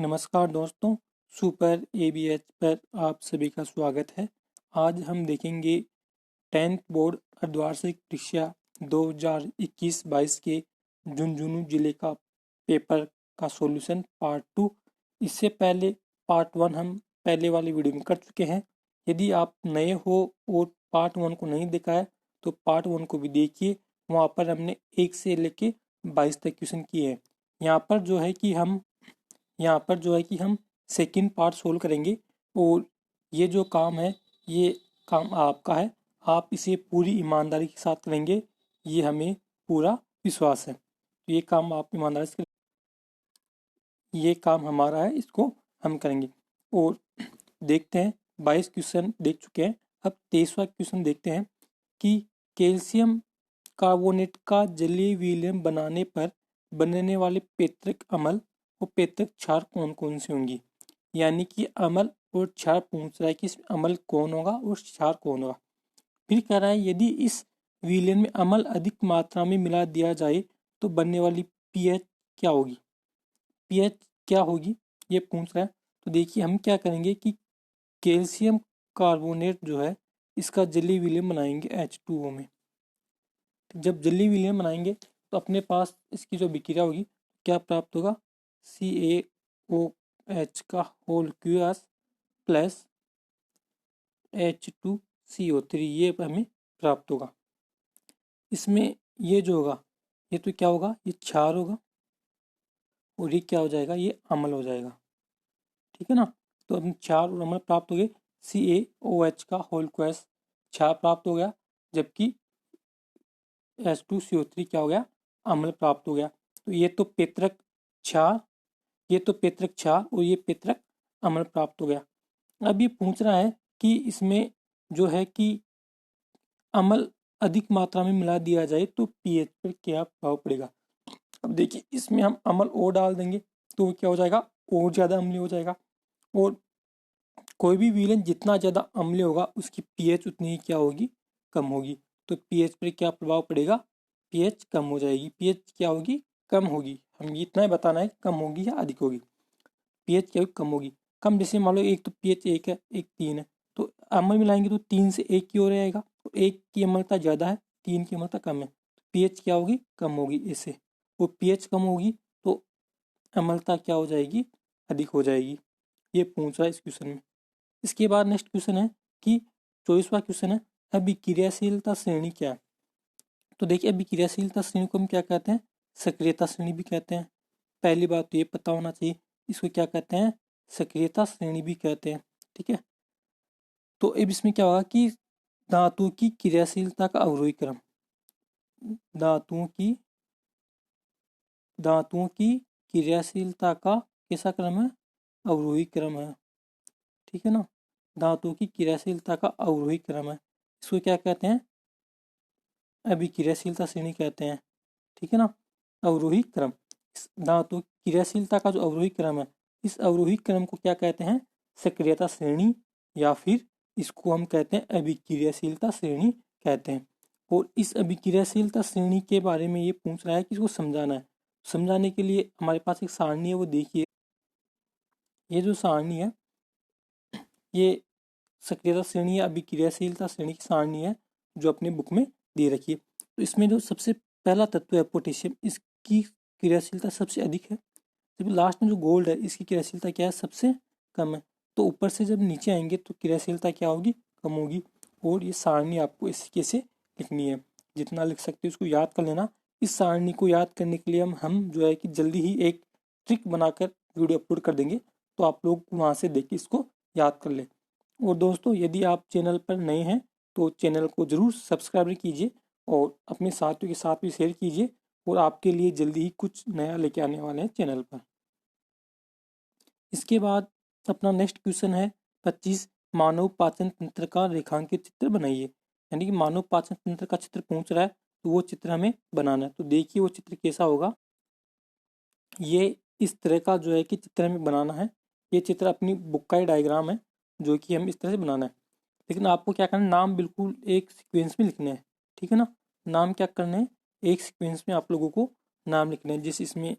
नमस्कार दोस्तों, super ABH पर आप सभी का स्वागत है। आज हम देखेंगे 10th बोर्ड अर्धवार्षिक परीक्षा 2021-22 के झुंझुनू जिले का पेपर का सॉल्यूशन पार्ट 2। इससे पहले पार्ट 1 हम पहले वाली वीडियो में कर चुके हैं। यदि आप नए हो और पार्ट 1 को नहीं देखा है तो पार्ट 1 को भी देखिए। वहाँ पर हमने 1 से लेके 22 तक क्वेश्चन किए हैं। यहाँ पर जो है कि हम सेकंड पार्ट सोल्व करेंगे और ये जो काम है ये काम आपका है। आप इसे पूरी ईमानदारी के साथ करेंगे, ये हमें पूरा विश्वास है। तो ये काम आप ईमानदारी से ये काम हमारा है, इसको हम करेंगे। और देखते हैं 22 क्वेश्चन देख चुके हैं। अब 23वां क्वेश्चन देखते हैं कि कैल्शियम कार्बोनेट का जलीय विलयन बनाने पर बनने वाले पैतृक अम्ल और पैतृक क्षार कौन कौन से होंगी। यानी कि अम्ल और क्षार पूछ रहा है कि इसमें अम्ल कौन होगा और क्षार कौन होगा। फिर कह रहा है यदि इस विलयन में अम्ल अधिक मात्रा में मिला दिया जाए तो बनने वाली पीएच क्या होगी। पीएच क्या होगी ये पूछ रहा है। तो देखिए हम क्या करेंगे कि कैल्शियम कार्बोनेट जो है इसका जलीय विलयन बनाएंगे H2O में। जब जलीय विलयन बनाएंगे तो अपने पास इसकी जो विक्रिया होगी क्या प्राप्त होगा, CaOH का होल क्यूआर प्लस H2CO3 ये हमें प्राप्त होगा। इसमें ये जो होगा ये तो क्या होगा, ये क्षार होगा और ये क्या हो जाएगा, ये अम्ल हो जाएगा। ठीक है ना। तो अब क्षार और अम्ल प्राप्त हो गए। CaOH का होल क्यूआर क्षार प्राप्त हो गया, जबकि H2CO3 क्या हो गया, अम्ल प्राप्त हो गया। तो ये तो पैतृक क्षार और ये पैतृक अम्ल प्राप्त हो गया। अब ये पूछ रहा है कि इसमें जो है कि अम्ल अधिक मात्रा में मिला दिया जाए तो पीएच पर क्या प्रभाव पड़ेगा। अब देखिए इसमें हम अम्ल और डाल देंगे तो क्या हो जाएगा, और ज़्यादा अम्लीय हो जाएगा। और कोई भी विलयन जितना ज़्यादा अम्लीय होगा उसकी पीएच उतनी ही क्या होगी, कम होगी। तो पीएच पर क्या प्रभाव पड़ेगा, पीएच कम हो जाएगी। पीएच क्या होगी, कम होगी। हम इतना ही बताना है कम होगी या अधिक होगी। पीएच क्या होगी, कम होगी। कम जैसे मान लो एक तो पीएच 1 है, एक 3 है, तो अम्ल मिलाएंगे तो 3 से 1 की ओर रहेगा। तो 1 की अम्लता ज़्यादा है, 3 की अम्लता कम है, तो पीएच क्या होगी, कम होगी इससे। वो पीएच कम होगी तो अम्लता क्या हो जाएगी, अधिक हो जाएगी। ये पूछ रहा है इस क्वेश्चन में। इसके बाद नेक्स्ट क्वेश्चन है कि 24वां क्वेश्चन है अभिक्रियाशीलता श्रेणी क्या है। तो देखिए अभिक्रियाशीलता श्रेणी को हम क्या कहते हैं, सक्रियता श्रेणी भी कहते हैं। पहली बात तो ये पता होना चाहिए, इसको क्या कहते हैं, सक्रियता श्रेणी भी कहते हैं। ठीक है। तो अब इसमें क्या होगा कि धातुओं की क्रियाशीलता का अवरोही क्रम, धातुओं की क्रियाशीलता का कैसा क्रम है, अवरोही क्रम है। ठीक है ना। धातुओं की क्रियाशीलता का अवरोही क्रम है, इसको क्या कहते हैं, अभिक्रियाशीलता श्रेणी कहते हैं। ठीक है ना। अवरोही क्रम, धातु क्रियाशीलता का जो अवरोही क्रम है, इस अवरोही क्रम को क्या कहते हैं, सक्रियता श्रेणी, या फिर इसको हम कहते हैं अभिक्रियाशीलता श्रेणी कहते हैं। और इस अभिक्रियाशीलता श्रेणी के बारे में ये पूछ रहा है कि इसको समझाना है। समझाने के लिए हमारे पास एक सारणी है, वो देखिए। ये जो सारणी है ये सक्रियता श्रेणी या अभिक्रियाशीलता श्रेणी की सारणी है जो अपने बुक में दे रखी है। तो इसमें जो सबसे पहला तत्व है पोटेशियम, इसकी क्रियाशीलता सबसे अधिक है। जब लास्ट में जो गोल्ड है इसकी क्रियाशीलता क्या है, सबसे कम है। तो ऊपर से जब नीचे आएंगे तो क्रियाशीलता क्या होगी, कम होगी। और ये सारणी आपको इस कैसे लिखनी है, जितना लिख सकते हो उसको याद कर लेना। इस सारणी को याद करने के लिए हम जो है कि जल्दी ही एक ट्रिक बनाकर वीडियो अपलोड कर देंगे, तो आप लोग वहाँ से देख के इसको याद कर ले। और दोस्तों यदि आप चैनल पर नए हैं तो चैनल को ज़रूर सब्सक्राइब कीजिए और अपने साथियों के साथ भी शेयर कीजिए। और आपके लिए जल्दी ही कुछ नया लेके आने वाले हैं चैनल पर। इसके बाद अपना नेक्स्ट क्वेश्चन है 25, मानव पाचन तंत्र का रेखांकित चित्र बनाइए। यानी कि मानव पाचन तंत्र का चित्र पूछ रहा है तो वो चित्र हमें बनाना है। तो देखिए वो चित्र कैसा होगा। ये इस तरह का जो है कि चित्र हमें बनाना है। ये चित्र अपनी बुक का ही डायग्राम है जो कि हम इस तरह से बनाना है। लेकिन आपको क्या करना है, नाम बिल्कुल एक सीक्वेंस में लिखने हैं। ठीक है ना। नाम क्या करने हैं, एक सीक्वेंस में आप लोगों को नाम लिखने हैं। जिस इसमें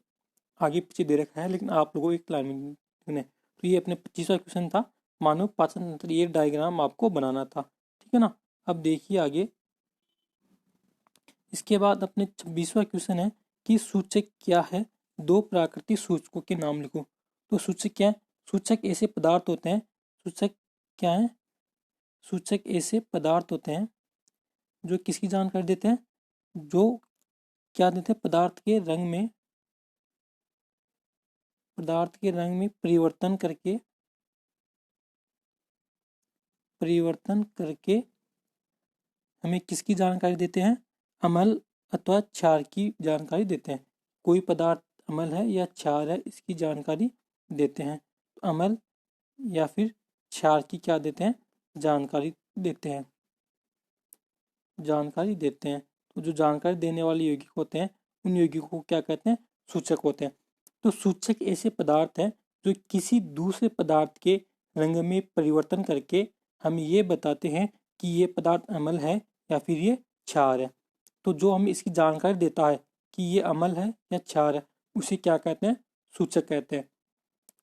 आगे पीछे दे रखा है लेकिन आप लोगों को एक लाइन में लिखने। तो ये अपने 25वां क्वेश्चन था, मानव पाचन तंत्र, ये डायग्राम आपको बनाना था, ठीक है ना। अब देखिए आगे, इसके बाद अपने 26वां क्वेश्चन है कि सूचक क्या है, दो प्राकृतिक सूचकों के नाम लिखो। तो सूचक क्या है? सूचक ऐसे पदार्थ होते हैं, सूचक क्या है? सूचक ऐसे पदार्थ होते हैं जो किसकी जानकारी देते हैं, जो क्या देते हैं, पदार्थ के रंग में परिवर्तन करके हमें किसकी जानकारी देते हैं, अम्ल अथवा क्षार की जानकारी देते हैं। कोई पदार्थ अम्ल है या क्षार है, इसकी जानकारी देते हैं। अम्ल या फिर क्षार की क्या देते हैं, जानकारी देते हैं, जानकारी देते हैं। तो जो जानकारी देने वाले यौगिक होते हैं, उन यौगिकों को क्या कहते हैं, सूचक होते हैं। तो सूचक ऐसे पदार्थ हैं जो किसी दूसरे पदार्थ के रंग में परिवर्तन करके हम ये बताते हैं कि ये पदार्थ अम्ल है या फिर ये क्षार है। तो जो हमें इसकी जानकारी देता है कि ये अम्ल है या क्षार है, उसे क्या कहते हैं, सूचक कहते हैं।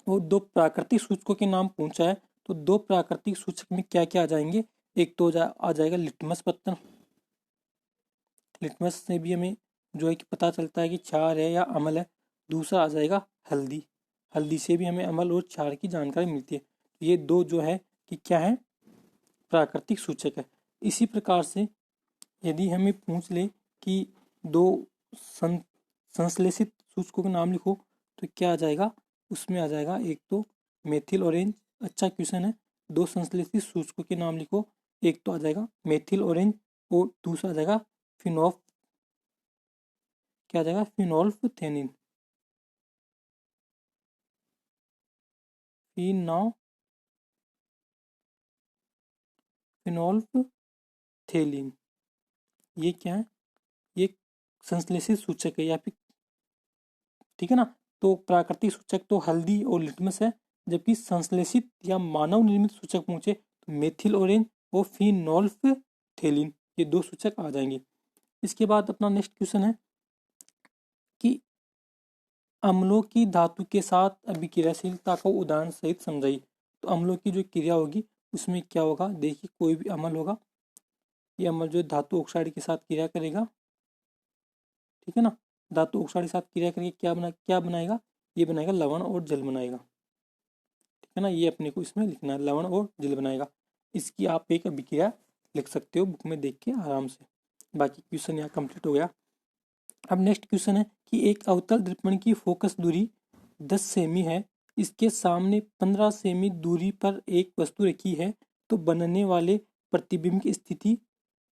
और दो प्राकृतिक सूचकों के नाम पूछा है, तो दो प्राकृतिक सूचक में क्या क्या आ जाएंगे। एक तो आ जाएगा लिटमस पत्थर, लिटमस से भी हमें जो है कि पता चलता है कि क्षार है या अम्ल है। दूसरा आ जाएगा हल्दी, हल्दी से भी हमें अम्ल और क्षार की जानकारी मिलती है। ये दो जो है कि क्या है, प्राकृतिक सूचक है। इसी प्रकार से यदि हमें पूछ ले कि दो संश्लेषित सूचकों के नाम लिखो, तो क्या आ जाएगा, उसमें आ जाएगा एक तो मेथिल ऑरेंज, अच्छा क्वेश्चन है। दो संश्लेषित सूचकों के नाम लिखो, एक तो आ जाएगा मेथिल ऑरेंज और दूसरा आ जाएगा फिनॉफ, क्या आ जाएगा, फिनोल्फथेनिन, फिनोल्फथेलिन। ये क्या है, ये संश्लेषित सूचक है या फिर, ठीक है ना। तो प्राकृतिक सूचक तो हल्दी और लिटमस है, जबकि संश्लेषित या मानव निर्मित सूचक पूछे तो मेथिल ऑरेंज और फिनोल्फथेलिन, ये दो सूचक आ जाएंगे। इसके बाद अपना नेक्स्ट क्वेश्चन है कि अम्लों की धातु के साथ अभिक्रियाशीलता को उदाहरण सहित समझाइए। तो अम्लों की जो क्रिया होगी उसमें क्या होगा, देखिए कोई भी अम्ल होगा, ये अम्ल जो धातु ऑक्साइड के साथ क्रिया करेगा, ठीक है ना। धातु ऑक्साइड के साथ क्रिया करके क्या बनाएगा, ये बनाएगा लवण और जल बनाएगा, ठीक है ना। ये अपने को इसमें लिखना है, लवण और जल बनाएगा। इसकी आप एक अभिक्रिया लिख सकते हो बुक में देख के आराम से। बाकी क्वेश्चन यहाँ कंप्लीट हो गया। अब नेक्स्ट क्वेश्चन है कि एक अवतल दर्पण की फोकस दूरी 10 सेमी है, इसके सामने 15 सेमी दूरी पर एक वस्तु रखी है, तो बनने वाले प्रतिबिंब की स्थिति,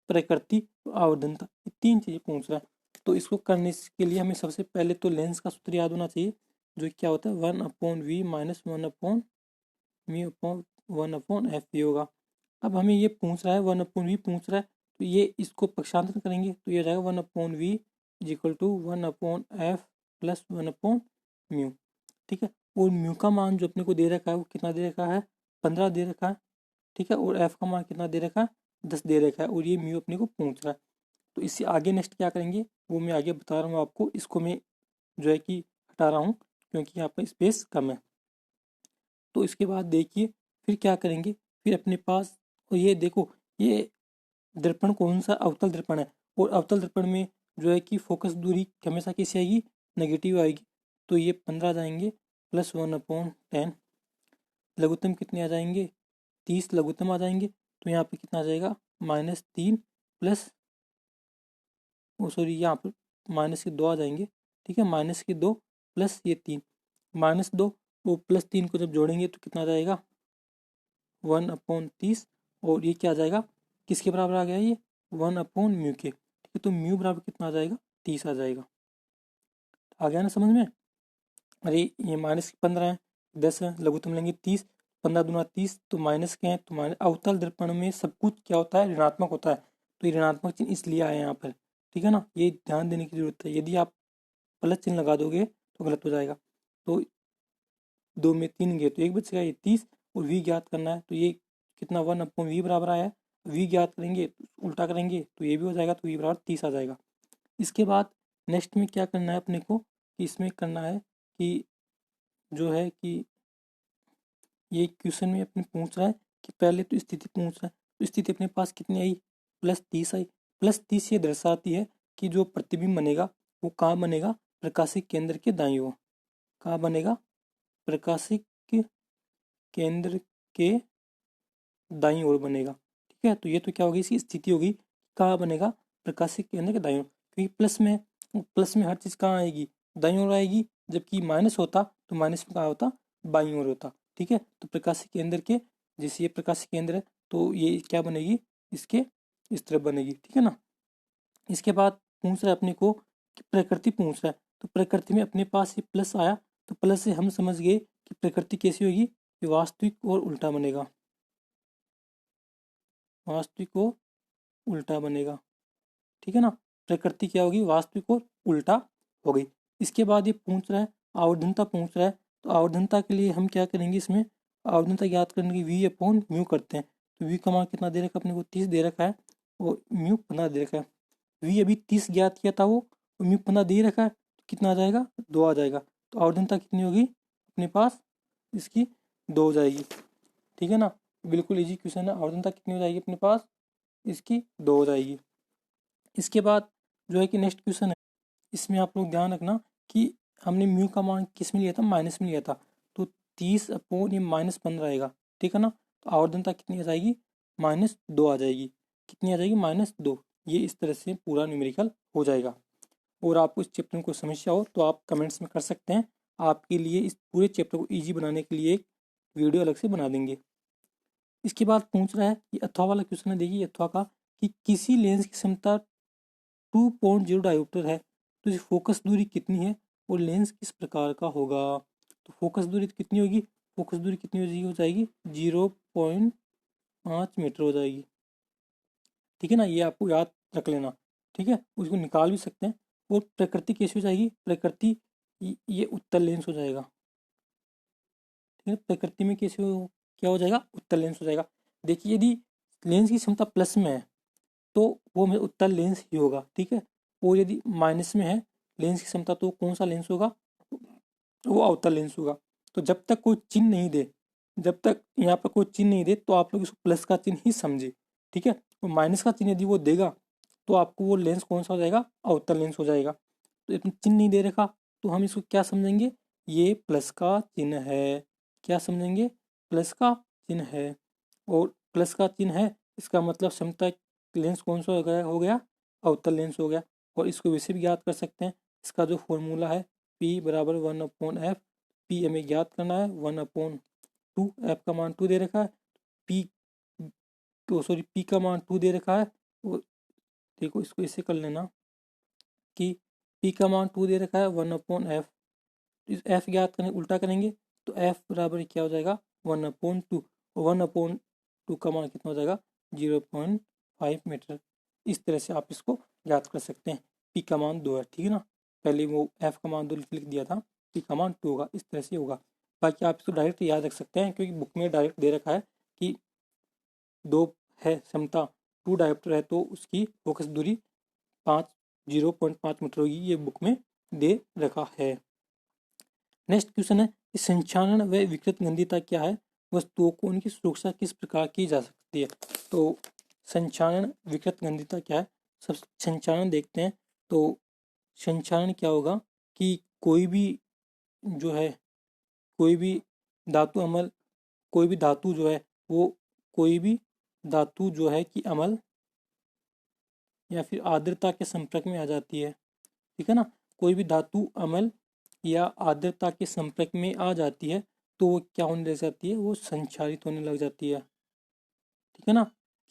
प्रकृति और आवर्धनता, ये तीन चीजें पूछ रहा है। तो इसको करने के लिए हमें सबसे पहले तो लेंस का सूत्र याद होना चाहिए, जो क्या होता है 1/v माइनस 1/μ/1/f ये होगा। अब हमें ये पूछ रहा है 1/v पूछ रहा है, तो ये इसको पक्षांतर करेंगे तो ये हो जाएगा 1/v is equal to 1/f plus 1/μ, ठीक है। और म्यू का मान जो अपने को दे रखा है वो कितना दे रखा है, 15 दे रखा है, ठीक है। और एफ का मान कितना दे रखा है, 10 दे रखा है, और ये म्यू अपने को पूछ रहा है। तो इससे आगे नेक्स्ट क्या करेंगे वो मैं आगे बता रहा हूँ आपको। इसको मैं जो है कि हटा रहा हूँ क्योंकि यहाँ पर स्पेस कम है। तो इसके बाद देखिए फिर क्या करेंगे, फिर अपने पास, और ये देखो ये दर्पण कौन सा, अवतल दर्पण है, और अवतल दर्पण में जो है कि फोकस दूरी हमेशा कैसी आएगी, नेगेटिव आएगी। तो ये 15 जाएंगे प्लस 1/10, लघुत्तम कितने आ जाएंगे, 30 लघुत्तम आ जाएंगे। तो यहाँ पे कितना आ जाएगा, -3 प्लस, ओ सॉरी यहाँ पर -2 आ जाएंगे, ठीक है। -2 प्लस ये 3, -2 और +3 को जब जोड़ेंगे तो कितना आ जाएगा 1/30, और ये क्या आ जाएगा, किसके बराबर आ गया ये 1/μ के, ठीक है। तो म्यू बराबर कितना आ जाएगा, 30 आ जाएगा। आ गया ना समझ में। अरे ये -15 है, 10 है, लघुत्तम लेंगे 30, 15 दूना 30, तो माइनस के हैं तो माइनस। अवतल दर्पण में सब कुछ क्या होता है, ऋणात्मक होता है, तो ये ऋणात्मक चिन्ह इसलिए आया है यहाँ पर, ठीक है ना। ये ध्यान देने की जरूरत है, यदि आप प्लस चिन्ह लगा दोगे तो गलत हो जाएगा। तो 2 में 3 गए तो 1 बचेगा, ये 30, और v ज्ञात करना है तो ये कितना 1/v बराबर आया है। v ज्ञात करेंगे उल्टा करेंगे तो ये भी हो जाएगा, तो v बराबर 30 आ जाएगा। इसके बाद नेक्स्ट में क्या करना है अपने को, कि इसमें करना है कि जो है कि ये क्वेश्चन में अपने पूछ रहा है कि पहले तो स्थिति पूछ रहा है, तो स्थिति अपने पास कितनी आई, +30 आई। +30 ये दर्शाती है कि जो प्रतिबिंब बनेगा वो कहाँ बनेगा, प्रकाशिक केंद्र के दाईं ओर। कहाँ बनेगा, प्रकाशिक केंद्र के दाईं ओर बनेगा। ठीक है, तो ये तो क्या होगी, इसकी स्थिति होगी, कहाँ बनेगा, प्रकाशिक केंद्र के दाईं ओर। क्योंकि प्लस में हर चीज़ कहाँ आएगी, दाईं ओर आएगी, जबकि माइनस होता तो माइनस में कहाँ होता, बाईं ओर होता। ठीक है, तो प्रकाशिक केंद्र के, जैसे ये प्रकाशिक केंद्र है तो ये क्या बनेगी, इसके इस तरफ बनेगी। ठीक है ना। इसके बाद पूछ रहा है अपने को कि प्रकृति पूछ रहा है, तो प्रकृति में अपने पास ये प्लस आया, तो प्लस से हम समझ गए कि प्रकृति कैसी होगी, ये वास्तविक और उल्टा बनेगा, वास्तविक और उल्टा बनेगा। ठीक है ना, प्रकृति क्या होगी, वास्तविक और उल्टा हो गई। इसके बाद ये पूछ रहा है, आवर्धनता पूछ रहा है, तो आवर्धनता के लिए हम क्या करेंगे, इसमें आवर्धनता ज्ञात करने की V/म्यू करते हैं। तो V का मान कितना दे रखा है अपने को, 30 दे रखा है, और म्यू 15 दे रखा है। V अभी 30 ज्ञात किया था वो, और म्यू 15 दे रखा है, तो कितना आ जाएगा, 2 आ जाएगा। तो आवर्धनता कितनी होगी अपने पास, इसकी 2 हो जाएगी। ठीक है ना, बिल्कुल इजी क्वेश्चन है। आवर्धनता कितनी हो जाएगी अपने पास, इसकी 2 हो जाएगी। इसके बाद जो है कि नेक्स्ट क्वेश्चन है, इसमें आप लोग ध्यान रखना कि हमने म्यू का मान किस में लिया था, माइनस में लिया था, तो 30 अपॉन ये -15 आएगा। ठीक है ना, तो आवर्धनता कितनी आ जाएगी, -2 आ जाएगी। कितनी आ जाएगी, -2। ये इस तरह से पूरा न्यूमेरिकल हो जाएगा। और आपको इस चैप्टर में कोई समस्या हो तो आप कमेंट्स में कर सकते हैं, आपके लिए इस पूरे चैप्टर को ईजी बनाने के लिए एक वीडियो अलग से बना देंगे। इसके बाद पूछ रहा है कि अथवा वाला क्वेश्चन है, देखिए अथवा का, कि किसी लेंस की क्षमता 2.0 डायोप्टर है, तो इसकी फोकस दूरी कितनी है और लेंस किस प्रकार का होगा। तो फोकस दूरी कितनी होगी, फोकस दूरी कितनी हो जाएगी, 0.5 मीटर हो जाएगी। ठीक है ना, ये आपको याद रख लेना। ठीक है, उसको निकाल भी सकते हैं। और प्रकृति कैसी हो जाएगी, प्रकृति ये उत्तल लेंस हो जाएगा। ठीक है, प्रकृति में कैसे हो, क्या हो जाएगा, उत्तल लेंस हो जाएगा। देखिए यदि लेंस की क्षमता प्लस में है तो वो में उत्तल लेंस ही होगा। ठीक है, और यदि माइनस में है लेंस की क्षमता, तो कौन सा लेंस होगा, वो अवतल लेंस होगा। तो जब तक कोई चिन्ह नहीं दे, जब तक यहाँ पर कोई चिन्ह नहीं दे, तो आप लोग इसको प्लस का चिन्ह ही समझे। ठीक है, और माइनस का चिन्ह यदि वो देगा तो आपको वो लेंस कौन सा हो जाएगा, अवतल लेंस हो जाएगा। तो इसमें चिन्ह नहीं दे रखा, तो हम इसको क्या समझेंगे, ये प्लस का चिन्ह है। क्या समझेंगे, प्लस का चिन्ह है। और प्लस का चिन्ह है, इसका मतलब क्षमता लेंस कौन सा हो गया, अवतल लेंस हो गया। और इसको वैसे भी याद कर सकते हैं, इसका जो फॉर्मूला है P बराबर 1/f। P हमें ज्ञात करना है 1/2, f का मान 2 दे रखा है, P तो सॉरी P का मान 2 दे रखा है। और देखो इसको ऐसे कर लेना कि P का मान 2 दे रखा है 1/f। इस f ज्ञात करने उल्टा करेंगे तो f बराबर क्या हो जाएगा, 1/2, और 1/2 का मान कितना हो जाएगा, 0.5 मीटर। इस तरह से आप इसको याद कर सकते हैं। P का मान 2 है, ठीक है ना, पहले वो f का मान 2 लिख दिया था, P का मान 2 होगा, इस तरह से होगा। बाकी आप इसको डायरेक्ट याद रख सकते हैं, क्योंकि बुक में डायरेक्ट दे रखा है कि 2 है क्षमता, 2 डायोप्टर है, तो उसकी फोकस दूरी 0.5 मीटर होगी, ये बुक में दे रखा है। नेक्स्ट क्वेश्चन है कि संचालन व विकृत गंधिता क्या है, वस्तुओं को उनकी सुरक्षा किस प्रकार की जा सकती है। तो संचालन विकृत गंधिता क्या है, सब संचालन देखते हैं। तो संचालन क्या होगा कि कोई भी जो है, कोई भी धातु अमल, कोई भी धातु जो है वो, कोई भी धातु जो है कि अमल या फिर आर्द्रता के संपर्क में आ जाती है। ठीक है ना, कोई भी धातु अम्ल या आर्द्रता के संपर्क में आ जाती है तो वो क्या होने लग जाती है, वो संक्षारित होने लग जाती है। ठीक है ना,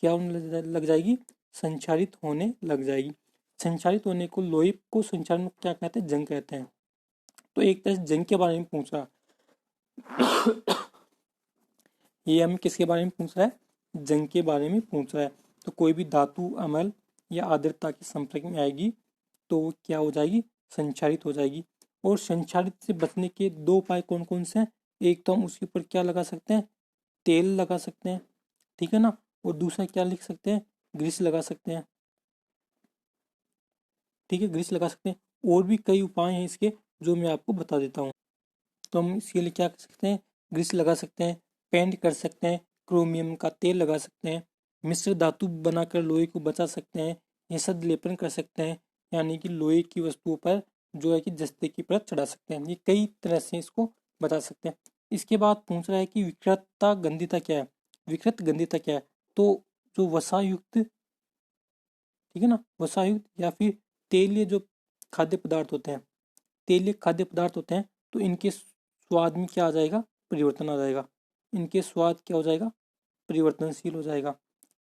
क्या होने लग जाएगी, संक्षारित होने लग जाएगी। संक्षारित होने को, लोहे को संक्षारण में क्या कहते हैं, जंग कहते हैं। तो एक तरह से जंग के बारे में पूछ रहा है। ये हमें किसके बारे में पूछ रहा है, जंग के बारे में पूछ रहा है। तो कोई भी धातु अम्ल या आर्द्रता के संपर्क में आएगी तो वो क्या हो जाएगी, संक्षारित हो जाएगी। और संक्षारित से बचने के 2 उपाय कौन कौन से हैं, एक तो हम उसके ऊपर क्या लगा सकते हैं, तेल लगा सकते हैं। ठीक है ना, और दूसरा क्या लिख सकते हैं, ग्रीस लगा सकते हैं। ठीक है, ग्रीस लगा सकते हैं। और भी कई उपाय हैं इसके जो मैं आपको बता देता हूँ। तो हम इसके लिए क्या कर सकते हैं, ग्रीस लगा सकते हैं, पेंट कर सकते हैं, क्रोमियम का तेल लगा सकते हैं, मिश्र धातु बनाकर लोहे को बचा सकते हैं, ये सब लेपन कर सकते हैं, यानी कि लोहे की वस्तुओं पर जो है कि जस्ते की परत चढ़ा सकते हैं। ये कई तरह से इसको बता सकते हैं। इसके बाद पूछ रहा है कि विकृतता गंधिता क्या है। विकृत गंधिता क्या है? तो जो वसायुक्त, ठीक है ना, वसायुक्त या फिर तेलीय जो खाद्य पदार्थ होते हैं, तेलीय खाद्य पदार्थ होते हैं, तो इनके स्वाद में क्या आ जाएगा? परिवर्तन आ जाएगा। इनके स्वाद क्या हो जाएगा? परिवर्तनशील हो जाएगा।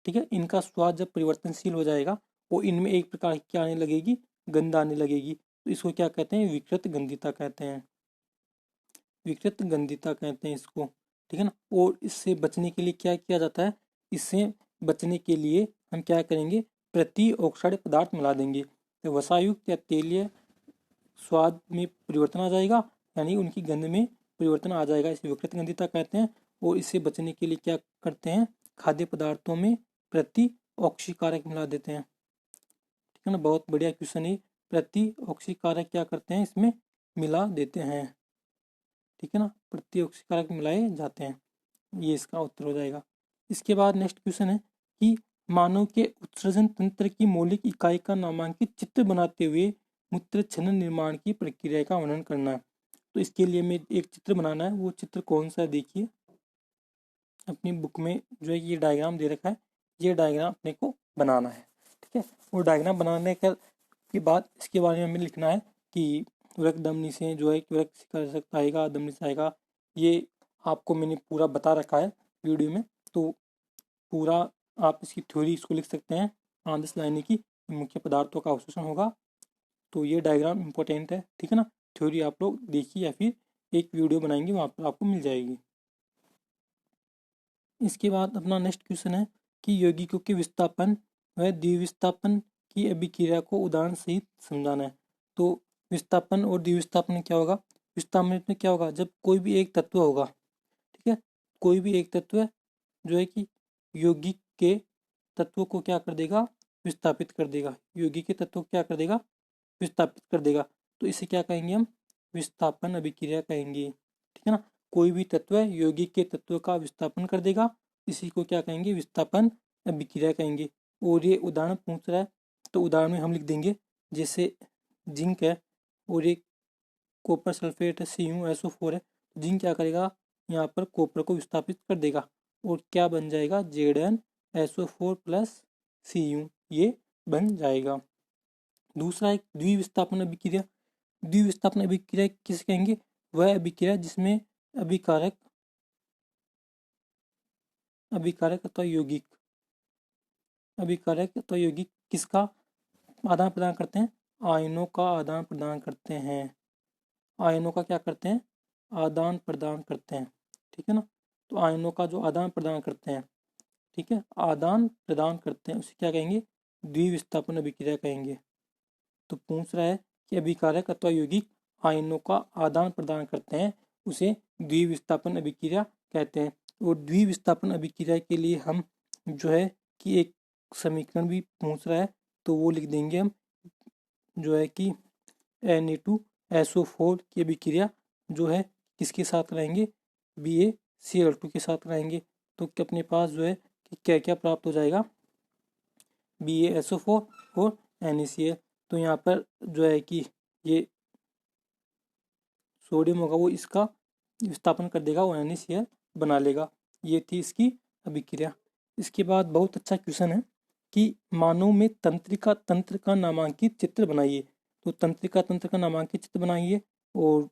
ठीक है, इनका स्वाद जब परिवर्तनशील हो जाएगा वो इनमें एक प्रकार की क्या आने लगेगी? गंध आने लगेगी। तो इसको क्या कहते हैं? विकृत गंधिता कहते हैं। विकृत गंधिता कहते हैं इसको। ठीक है ना। और इससे बचने के लिए क्या किया जाता है? इससे बचने के लिए हम क्या करेंगे? प्रति ऑक्साइड पदार्थ मिला देंगे, तो वसायुक्त या तेलीय स्वाद में परिवर्तन आ जाएगा, यानी उनकी गंध में परिवर्तन आ जाएगा, इसे विकृत गंधिता कहते हैं। और इससे बचने के लिए क्या करते हैं? खाद्य पदार्थों में प्रति ऑक्सीकारक मिला देते हैं। ठीक है ना, बहुत बढ़िया क्वेश्चन है। प्रति ऑक्सीकारक क्या करते हैं? इसमें मिला देते हैं। ठीक है ना, प्रति ऑक्सीकारक मिलाए जाते हैं, ये इसका उत्तर हो जाएगा। इसके बाद नेक्स्ट क्वेश्चन है कि मानव के उत्सर्जन तंत्र की मौलिक इकाई का नामांकित चित्र बनाते हुए मूत्र छनन निर्माण की प्रक्रिया का वर्णन करना है। तो इसके लिए मैं एक चित्र बनाना है, वो चित्र कौन सा है देखिए अपनी बुक में जो है ये डायग्राम दे रखा है, ये डायग्राम अपने को बनाना है। ठीक है, वो डायग्राम बनाने के बाद इसके बारे में हमें लिखना है कि वृक धमनी से जो है कि वृक शिखर आएगा, धमनी से आएगा। ये आपको मैंने पूरा बता रखा है वीडियो में, तो पूरा आप इसकी थ्योरी इसको लिख सकते हैं 5-10 लाइनें की। मुख्य पदार्थों का अवशोषण होगा, तो ये डायग्राम इंपॉर्टेंट है। ठीक है ना, थ्योरी आप लोग देखिए या फिर एक वीडियो बनाएंगे वहाँ पर आपको मिल जाएगी। इसके बाद अपना नेक्स्ट क्वेश्चन है कि यौगिकों के विस्थापन व द्विविस्थापन की अभिक्रिया को उदाहरण सहित समझाना है। तो विस्थापन और द्विविस्थापन में क्या होगा? विस्थापन में क्या होगा? जब कोई भी एक तत्व होगा, ठीक है, कोई भी एक तत्व जो है कि यौगिक के तत्वों को क्या कर देगा? विस्थापित कर देगा। यौगिक के तत्वों को क्या कर देगा? विस्थापित कर देगा। तो इसे क्या कहेंगे हम? विस्थापन अभिक्रिया कहेंगे। ठीक है ना, कोई भी तत्व यौगिक के तत्व का विस्थापन कर देगा, इसी को क्या कहेंगे? विस्थापन अभिक्रिया कहेंगे। और ये उदाहरण पूछ रहा है, तो उदाहरण में हम लिख देंगे जैसे जिंक है और एक कॉपर सल्फेट है CuSO4 है। जिंक क्या करेगा? यहाँ पर कॉपर को विस्थापित कर देगा और क्या बन जाएगा? ZnSO4 प्लस Cu, ये बन जाएगा। दूसरा एक द्विविस्थापन अभिक्रिया। द्विविस्थापन अभिक्रिया किसे कहेंगे? वह अभिक्रिया जिसमें अभिकारक अथवा यौगिक किसका आदान प्रदान करते हैं? आयनों का आदान प्रदान करते हैं। आयनों का क्या करते हैं? आदान प्रदान करते हैं। ठीक है ना, तो आयनों का जो आदान प्रदान करते हैं, ठीक है, आदान प्रदान करते हैं, उसे क्या कहेंगे? द्विविस्थापन अभिक्रिया कहेंगे। तो पूछ रहा है कि अभिकारक अथवा यौगिक आयनों का आदान प्रदान करते हैं, उसे द्विविस्थापन अभिक्रिया कहते हैं। और द्विविस्थापन अभिक्रिया के लिए हम जो है कि एक समीकरण भी पूछ रहा है, तो वो लिख देंगे हम जो है कि Na2SO4 की अभिक्रिया जो है किसके साथ रहेंगे? BaCl2 के साथ रहेंगे। तो अपने पास जो है कि क्या क्या प्राप्त हो जाएगा? BaSO4 और NaCl। तो यहाँ पर जो है कि ये सोडियम होगा वो इसका विस्थापन कर देगा और NaCl बना लेगा। ये थी इसकी अभिक्रिया। इसके बाद बहुत अच्छा क्वेश्चन है कि मानव में तंत्रिका तंत्र का नामांकित चित्र बनाइए। तो तंत्रिका तंत्र का नामांकित चित्र बनाइए, और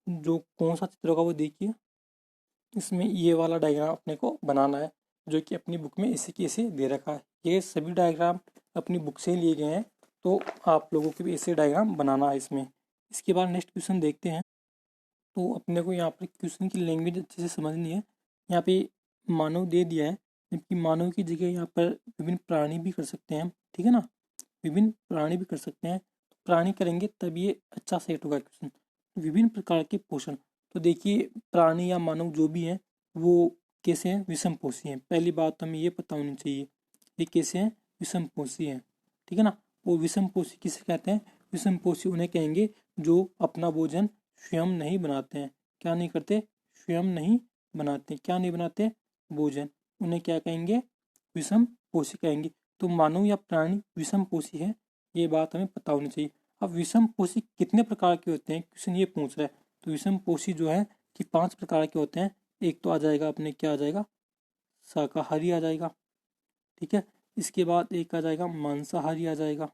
जो कौन सा चित्र होगा वो देखिए। इसमें ये वाला डायग्राम अपने को बनाना है, जो कि अपनी बुक में इसी के इसे दे रखा है। ये सभी डायग्राम अपनी बुक से लिए गए हैं, तो आप लोगों को भी ऐसे डायग्राम बनाना है इसमें। इसके बाद नेक्स्ट क्वेश्चन देखते हैं। तो अपने को यहाँ पर क्वेश्चन की लैंग्वेज अच्छे से समझनी है। यहाँ पे मानव दे दिया है, जबकि मानव की जगह यहाँ पर विभिन्न प्राणी भी कर सकते हैं हम। ठीक है ना, विभिन्न प्राणी भी कर सकते हैं। प्राणी करेंगे तब ये अच्छा सेट होगा क्वेश्चन। विभिन्न प्रकार के पोषण, तो देखिए प्राणी या मानव जो भी हैं वो कैसे हैं? विषमपोषी हैं। पहली बात तो हमें ये पता होनी चाहिए ये कैसे हैं? विषमपोषी हैं। ठीक है ना, वो विषमपोषी किसे कहते हैं? विषमपोषी उन्हें कहेंगे जो अपना भोजन स्वयं नहीं बनाते हैं। क्या नहीं करते? स्वयं नहीं बनाते, क्या नहीं बनाते, भोजन। उन्हें क्या कहेंगे, विषम पोषी कहेंगे। तो मानव या प्राणी विषम पोषी है, ये बात हमें पता होनी चाहिए। अब विषम पोषी कितने प्रकार के होते हैं, क्वेश्चन ये पूछ रहा है। तो विषम पोषी जो है कि 5 प्रकार के होते हैं। एक तो आ जाएगा अपने, क्या आ जाएगा, शाकाहारी आ जाएगा, ठीक है। इसके बाद एक आ जाएगा मांसाहारी आ जाएगा।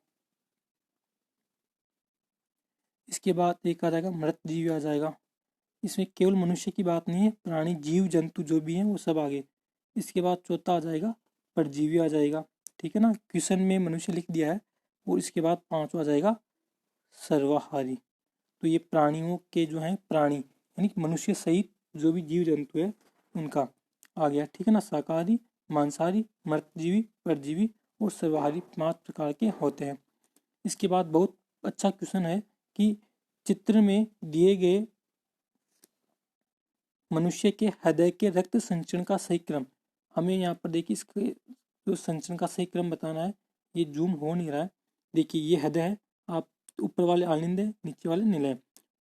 इसके बाद एक आ जाएगा मृतजीवी आ जाएगा। इसमें केवल मनुष्य की बात नहीं है, प्राणी जीव जंतु जो भी हैं वो सब आगे। इसके बाद चौथा आ जाएगा परजीवी आ जाएगा, ठीक है ना। क्वेश्चन में मनुष्य लिख दिया है। और इसके बाद पांचवा आ जाएगा सर्वाहारी। तो ये प्राणियों के जो हैं, प्राणी यानी कि मनुष्य सहित जो भी जीव जंतु है उनका आ गया, ठीक है ना। शाकाहारी, मांसाहारी, मृतजीवी, परजीवी और सर्वाहारी 5 प्रकार के होते हैं। इसके बाद बहुत अच्छा क्वेश्चन है कि चित्र में दिए गए मनुष्य के हृदय के रक्त संचरण का सही क्रम। हमें यहाँ पर देखिए इसके जो संचरण का सही क्रम बताना है। ये जूम हो नहीं रहा है। देखिए ये हृदय है, आप ऊपर वाले आलिंद है, नीचे वाले निलय।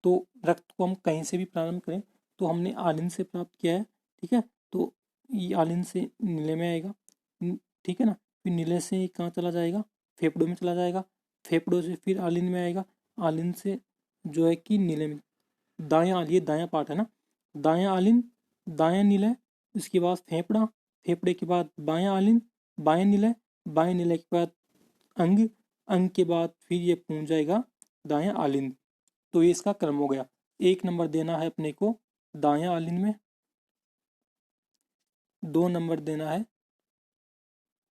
तो रक्त को हम कहीं से भी प्रारंभ करें तो हमने आलिंद से प्राप्त किया है, ठीक है। तो ये आलिंद से निलय में आएगा, ठीक है ना। फिर निलय से ये कहाँ चला जाएगा, फेफड़ों में चला जाएगा। फेफड़ों से फिर आलिंद में आएगा। आलिंद से जो है कि निलय में, दायां, ये दायां पार्ट है ना, दायां आलिंद, दायां निलय। उसके बाद फेफड़ा, फेफड़े के बाद बायां आलिंद, बायां निलय, बाएं निलय के बाद अंग, अंग के बाद फिर ये पहुंच जाएगा दायां आलिंद। तो ये इसका क्रम हो गया। 1 नंबर देना है अपने को दायां आलिंद में, 2 नंबर देना है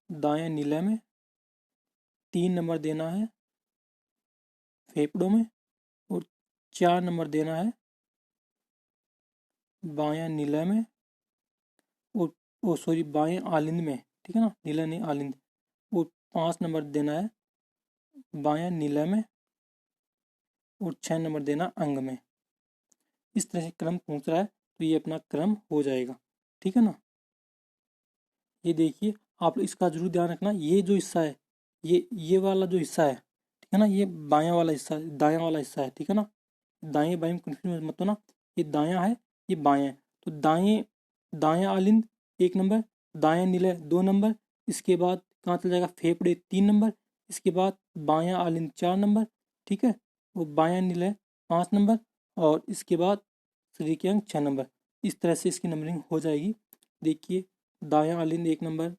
दायां निलय में, 3 नंबर देना है फेफड़ों में, और 4 नंबर देना है बायां निलय में, और ओ सॉरी बाएं आलिंद में, ठीक है ना, निलय नहीं आलिंद। और 5 नंबर देना है बायां निलय में, और 6 नंबर देना अंग में। इस तरह से क्रम पूछ रहा है तो ये अपना क्रम हो जाएगा, ठीक है ना। ये देखिए आप इसका जरूर ध्यान रखना, ये जो हिस्सा है, ये वाला जो हिस्सा है, ठीक है ना, ये बायां वाला हिस्सा है, दायां वाला हिस्सा है, ठीक है ना। दाएं बाएं में कंफ्यूज मत होना, ये दायां है, ये बायां है। तो दाएं, दायां आलिंद 1 नंबर, दायां निलय 2 नंबर। इसके बाद कहाँ चल जाएगा, फेफड़े 3 नंबर। इसके बाद बायां आलिंद 4 नंबर, ठीक है। वो बायां निलय 5 नंबर, और इसके बाद शरीर के अंग 6 नंबर। इस तरह से इसकी नंबरिंग हो जाएगी। देखिए दायां आलिंद 1 नंबर,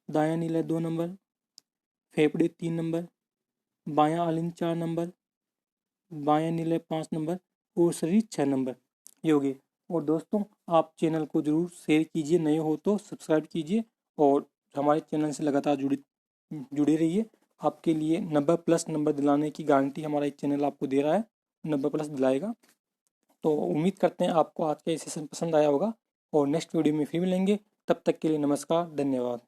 दायां निलय 2 नंबर, फेफड़े 3 नंबर, बायां आलिंद 4 नंबर, बायां निलय 5 नंबर, और शरीर 6 नंबर। ये हो गए। और दोस्तों आप चैनल को जरूर शेयर कीजिए, नए हो तो सब्सक्राइब कीजिए, और हमारे चैनल से लगातार जुड़े रहिए। आपके लिए 90+ नंबर दिलाने की गारंटी हमारा एक चैनल आपको दे रहा है, 90+ दिलाएगा। तो उम्मीद करते हैं आपको आज का ये सेशन पसंद आया होगा, और नेक्स्ट वीडियो में फिर मिलेंगे। तब तक के लिए नमस्कार, धन्यवाद।